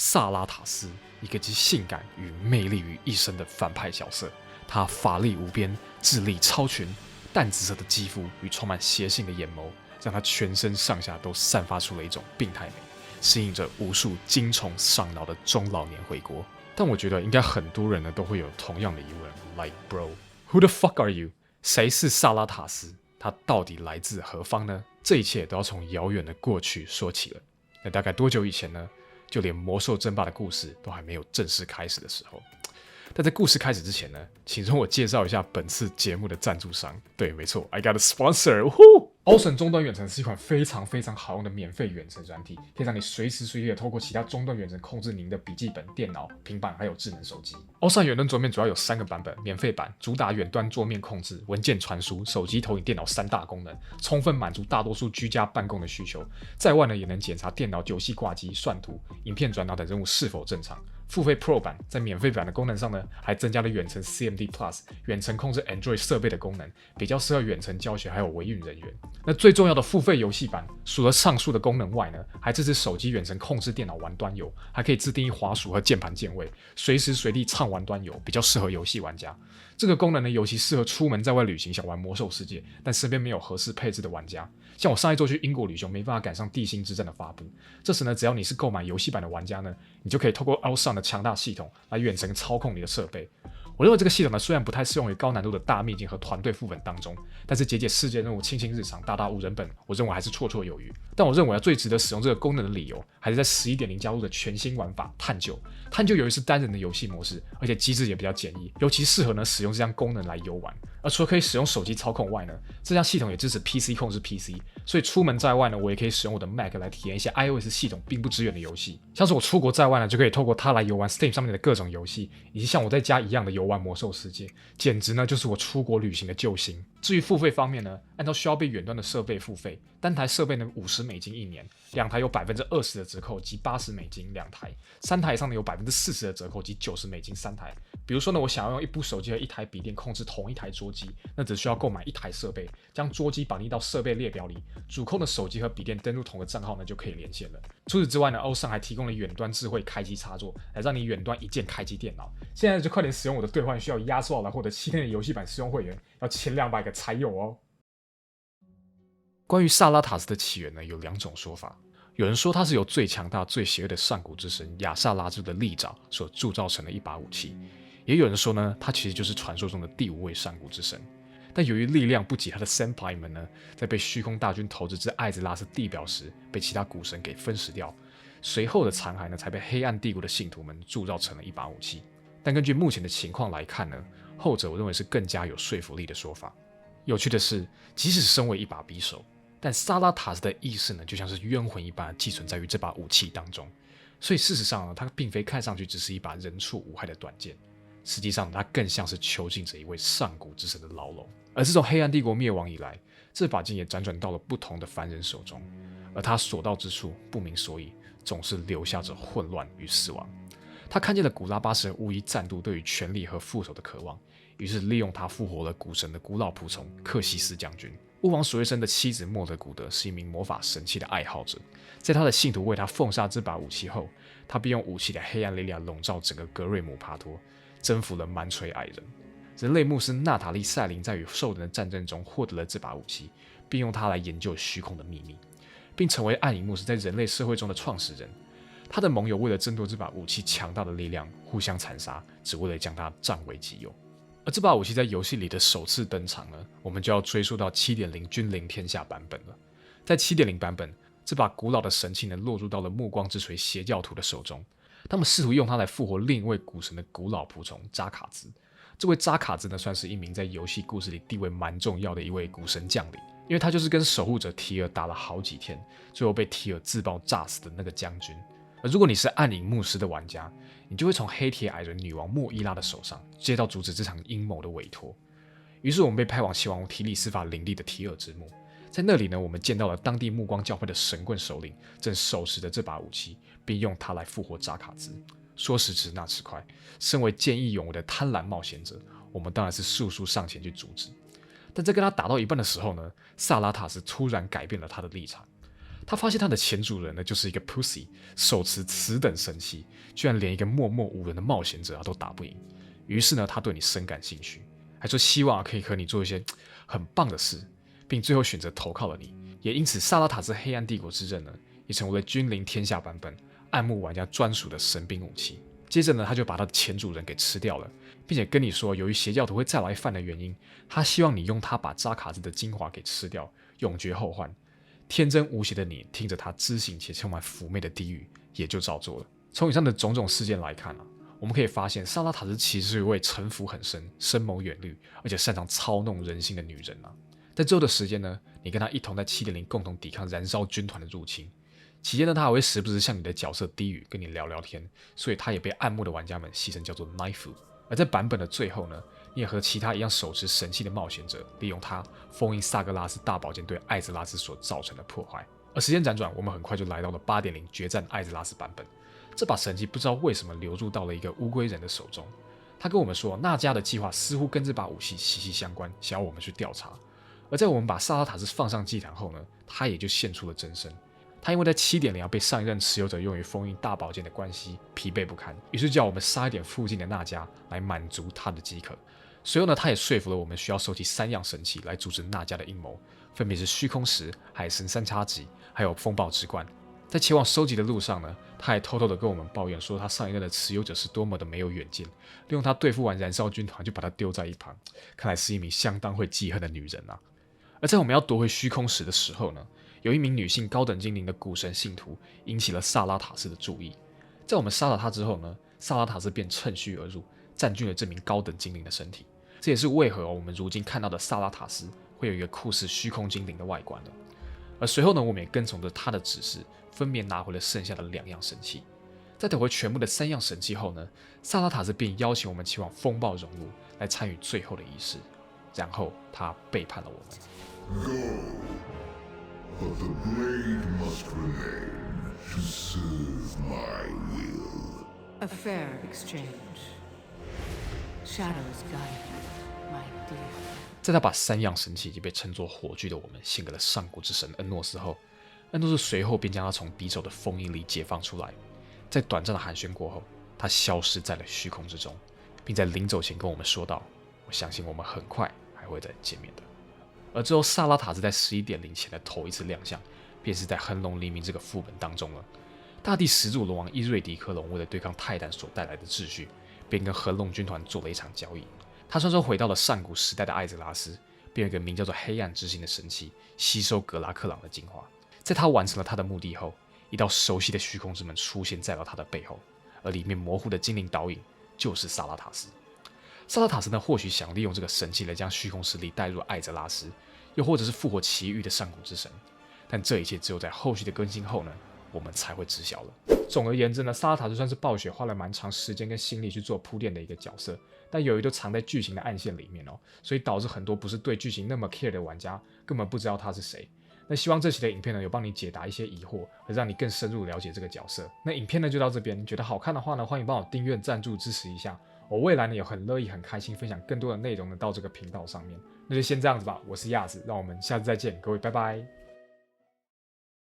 萨拉塔斯，一个集性感与魅力于一身的反派角色。他法力无边，智力超群，淡紫色的肌肤与充满邪性的眼眸，让他全身上下都散发出了一种病态美，吸引着无数精虫上脑的中老年回国。但我觉得应该很多人呢都会有同样的疑问 ，like bro, who the fuck are you？ 谁是萨拉塔斯？他到底来自何方呢？这一切都要从遥远的过去说起了。那大概多久以前呢？就连魔兽争霸的故事都还没有正式开始的时候。但在故事开始之前呢，请容我介绍一下本次节目的赞助商。对，没错 ，I got a sponsor。Awesome 终端远程是一款非常好用的免费远程软体，可以让你随时随地的透过其他终端远程控制您的笔记本电脑、平板还有智能手机。Awesome 远端桌面主要有3个版本，免费版主打远端桌面控制、文件传输、手机投影电脑3大功能，充分满足大多数居家办公的需求。在外呢，也能检查电脑游戏挂机、算图、影片转导等任务是否正常。付费 Pro 版在免费版的功能上呢，还增加了远程 CMD Plus 远程控制 Android 设备的功能，比较适合远程教学还有维运人员。那最重要的付费游戏版，除了上述的功能外呢，还支持手机远程控制电脑玩端游，还可以自定义滑鼠和键盘键位，随时随地畅玩端游，比较适合游戏玩家。这个功能呢，尤其适合出门在外旅行想玩魔兽世界，但身边没有合适配置的玩家。像我上一周去英国旅行，没办法赶上地心之战的发布，这时呢，只要你是购买游戏版的玩家呢，你就可以透过 Awesome 的强大系统来远程操控你的设备。我认为这个系统呢，虽然不太适用于高难度的大秘境和团队副本当中，但是解世界任务、清日常、大无人本，我认为还是绰绰有余。但我认为最值得使用这个功能的理由，还是在 11.0 加入的全新玩法探究。探究由于是单人的游戏模式，而且机制也比较简易，尤其适合呢使用这项功能来游玩。而除了可以使用手机操控外呢，这项系统也支持 PC 控制 PC， 所以出门在外呢，我也可以使用我的 Mac 来体验一些 iOS 系统并不支援的游戏。像是我出国在外呢，就可以透过它来游玩 Steam 上面的各种游戏，以及像我在家一样的游玩魔兽世界，简直呢就是我出国旅行的救星。至于付费方面呢，按照需要被远端的设备付费，单台设备呢$501年，2台有20%的折扣及$802台，3台以上呢有40%的折扣及$90 3台。比如说呢，我想要用一部手机和一台笔电控制同一台桌机，那只需要购买1台设备，将桌机绑定到设备列表里，主控的手机和笔电登录同个账号呢就可以连线了。除此之外呢，Awesome还提供了远端智慧开机插座，来让你远端一键开机电脑。现在就快点使用我的兑换需要压缩来获得7天的游戏版试用会员，要前200个才有哦。关于萨拉塔斯的起源呢，有2种说法。有人说它是由最强大、最邪恶的上古之神亚萨拉之的利爪所铸造成的一把武器，也有人说呢，它其实就是传说中的第5位上古之神。但由于力量不及他的先輩们呢，在被虚空大军投掷至艾泽拉斯地表时，被其他古神给分食掉，随后的残骸呢，才被黑暗帝国的信徒们铸造成了一把武器。但根据目前的情况来看呢，后者我认为是更加有说服力的说法。有趣的是，即使身为一把匕首，但萨拉塔斯的意识呢，就像是冤魂一般寄存在于这把武器当中。所以事实上呢，它并非看上去只是一把人畜无害的短剑，实际上它更像是囚禁着一位上古之神的牢笼。而自从黑暗帝国灭亡以来，这把剑也辗转到了不同的凡人手中，而它所到之处不明所以，总是留下着混乱与死亡。他看见了古拉巴神巫医战斗对于权力和复仇的渴望，于是利用他复活了古神的古老仆从克西斯将军。巫王索瑞森的妻子莫德古德是一名魔法神器的爱好者，在他的信徒为他奉上这把武器后，他便用武器的黑暗力量笼罩整个格瑞姆帕托，征服了蛮垂矮人。人类牧师娜塔莉赛琳在与兽人的战争中获得了这把武器，并用它来研究虚空的秘密，并成为暗影牧师在人类社会中的创始人。他的盟友为了争夺这把武器强大的力量，互相残杀，只为了将它占为己有。而这把武器在游戏里的首次登场呢，我们就要追溯到 7.0 君临天下版本了。在 7.0 版本，这把古老的神器呢，落入到了暮光之锤邪教徒的手中。他们试图用它来复活另一位古神的古老仆从扎卡兹。这位扎卡兹呢，算是一名在游戏故事里地位蛮重要的一位古神将领，因为他就是跟守护者提尔打了好几天，最后被提尔自爆炸死的那个将军。而如果你是暗影牧师的玩家，你就会从黑铁矮人女王莫伊拉的手上接到阻止这场阴谋的委托。于是我们被派往西王提里斯法领地的提尔之墓，在那里呢，我们见到了当地暮光教会的神棍首领正手持着这把武器，并用它来复活扎卡兹。说时迟那时快，身为见义勇为的贪婪冒险者，我们当然是速速上前去阻止。但在跟他打到一半的时候呢，萨拉塔斯突然改变了他的立场。他发现他的前主人呢就是一个 pussy， 手持此等神器，居然连一个默默无人的冒险者都打不赢。于是呢，他对你深感兴趣，还说希望可以和你做一些很棒的事，并最后选择投靠了你。也因此，萨拉塔斯黑暗帝国之刃呢，也成为了君临天下版本暗幕玩家专属的神兵武器。接着呢，他就把他的前主人给吃掉了，并且跟你说，由于邪教徒会再来犯的原因，他希望你用它把扎卡兹的精华给吃掉，永绝后患。天真无邪的你听着他知性且充满妩媚的低语，也就照做了。从以上的种种事件来看我们可以发现萨拉塔斯其实是一位城府很深、深谋远虑，而且擅长操弄人心的女人在之后的时间呢，你跟她一同在 7.0 共同抵抗燃烧军团的入侵。期间呢，她还会时不时向你的角色低语，跟你聊聊天，所以她也被暗幕的玩家们戏称叫做 Knife。而在版本的最后呢，你也和其他一样手持神器的冒险者，利用它封印萨格拉斯大宝剑对艾泽拉斯所造成的破坏。而时间辗转，我们很快就来到了 8.0 决战艾泽拉斯版本。这把神器不知道为什么流入到了一个乌龟人的手中。他跟我们说，纳迦的计划似乎跟这把武器息息相关，想要我们去调查。而在我们把萨拉塔斯放上祭坛后呢，他也就现出了真身。他因为在 7.0 要被上一任持有者用于封印大宝剑的关系疲惫不堪，于是叫我们杀一点附近的纳迦来满足他的饥渴。随后呢，他也说服了我们需要收集3样神器来阻止纳迦的阴谋，分别是虚空石、海神三叉戟，还有风暴之冠。在前往收集的路上呢，他还偷偷的跟我们抱怨说，他上一任的持有者是多么的没有远见，利用他对付完燃烧军团就把他丢在一旁，看来是一名相当会记恨的女人而在我们要夺回虚空石的时候呢，有一名女性高等精灵的古神信徒引起了萨拉塔斯的注意。在我们杀了他之后呢，萨拉塔斯便趁虚而入，占据了这名高等精灵的身体。这也是为何我们如今看到的萨拉塔斯会有一个酷似虚空精灵的外观而随后呢，我们也跟从着他的指示，分别拿回了剩下的2样神器。在得回全部的3样神器后呢，萨拉塔斯便邀请我们前往风暴熔炉来参与最后的仪式。然后他背叛了我们。Go, but the blade must remain to serve my will. A fair exchange. Shadows guide you, my dear. 在他把3样神器以及被称作火炬的我们献给了上古之神恩诺斯后，恩诺斯随后便将他从匕首的封印里解放出来。在短暂的寒暄过后，他消失在了虚空之中，并在临走前跟我们说道：“我相信我们很快还会再见面的。”而之后，萨拉塔斯在11.0前的头一次亮相，便是在《恒龙黎明》这个副本当中了。大地始祖龙王伊瑞迪克隆为了对抗泰坦所带来的秩序，便跟恒龙军团做了一场交易。他传说回到了上古时代的艾泽拉斯，便有一个名叫做黑暗之心的神器，吸收格拉克朗的精华。在他完成了他的目的后，一道熟悉的虚空之门出现在了他的背后，而里面模糊的精灵导引就是萨拉塔斯。萨拉塔斯呢，或许想利用这个神器来将虚空势力带入艾泽拉斯，又或者是复活其余的上古之神，但这一切只有在后续的更新后呢，我们才会知晓了。总而言之呢，萨拉塔斯算是暴雪花了蛮长时间跟心力去做铺垫的一个角色，但由于都藏在剧情的暗线里面所以导致很多不是对剧情那么 care 的玩家根本不知道他是谁。那希望这期的影片呢，有帮你解答一些疑惑，和让你更深入了解这个角色。那影片呢就到这边，觉得好看的话呢，欢迎帮我订阅、赞助支持一下。我未来呢也很乐意、很开心分享更多的内容呢到这个频道上面。那就先这样子吧，我是亚子，让我们下次再见，各位拜拜。